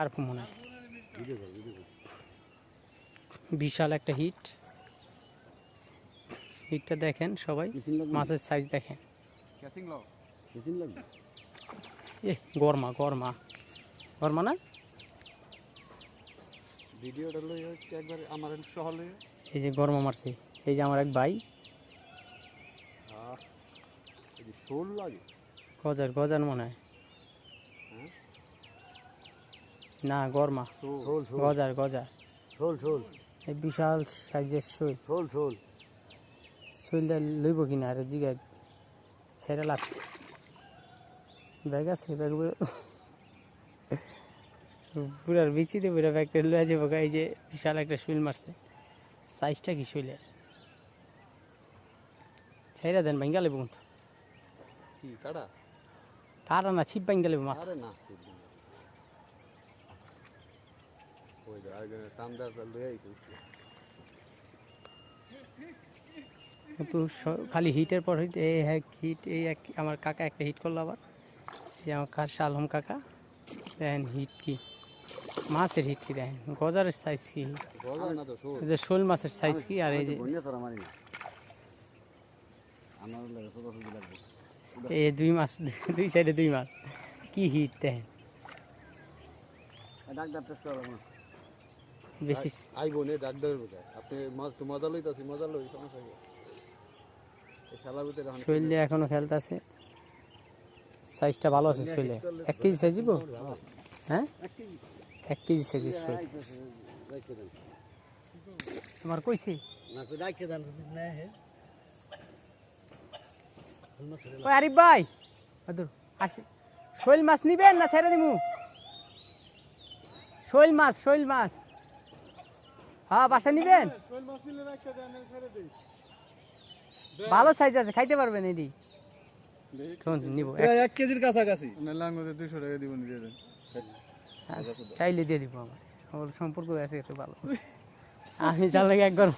আর মনে হয় বিশাল একটা হিটটা দেখেন সবাই, মাছের সাইজ দেখেন। এ গরমা গরমা গরমা না, ভিডিওটা লই একবার আমার সহ লই। এই যে গরমা মারছে, এই যে আমার এক ভাই। এই যে শোল লাগে, গজার গজার মনে হয়। হ্যাঁ না গরমা, শোল গজার গজার শোল শোল এই বিশাল সাইজের শৈল। শোল শোল শৈলটা লইব কিনা আরে জিগাই ছেড়ে লাভ। ব্যাগ আছে, ব্যাগ পুরার বিচি দিয়ে পুরা ব্যাগটা লয়ে যাবো। এই যে বিশাল একটা শৈল মারছে, সাইজটা কি শৈলের, ছেড়ে দেন ভাঙ্গা লেবো। কি কাটা কাটা না, ছিপ ভাঙ্গা লেবো মাথা। আরে না ওই যে আগে টামদার লই আইছি। কিন্তু খালি হিটের পর হিট, এই এক হিট, এই এক আমার কাকা একটা হিট করলো আবার, এই আমার শালম কাকা। দেখেন হিট কি, মাছের হিট কি দেখেন, গজারের সাইজ কি, গজার না তো শোল। এই যে শোল মাছের সাইজ কি, আর এই যে এই দুই মাছ, দুই সাইডে দুই মাছ, কি হিট দেখেন। বেশি আইবো নে ডাক্তারের বোঝায় আপনি মাছ তো মজা লইতাছি, মজা লই সমস্যা কি। এই শালা ভিতরে শৈল দিয়ে এখনো খেলতেছে, সাইজটা ভালো আছে শৈলে। 1 কেজি সাইজ দিব, হ্যাঁ 1 কেজি সাইজের শৈল তোমার কইছি। ওই আরিফ ভাই আসি, শৈল মাছ নিবেন না ছেড়ে দিমু? শৈল মাছ, শৈল মাছ, হ্যাঁ বাসা নিবেন? ভালো সাইজ আছে, খাইতে পারবেন। এডি নিব 1 কেজির কাছাকাছি, লাঙ্গতে 200 টাকা দিব, দিয়ে দেন। চাইলে দিয়ে দিব, আমার সম্পর্ক আছে একটু ভালো। আমি চাল লাগে একবার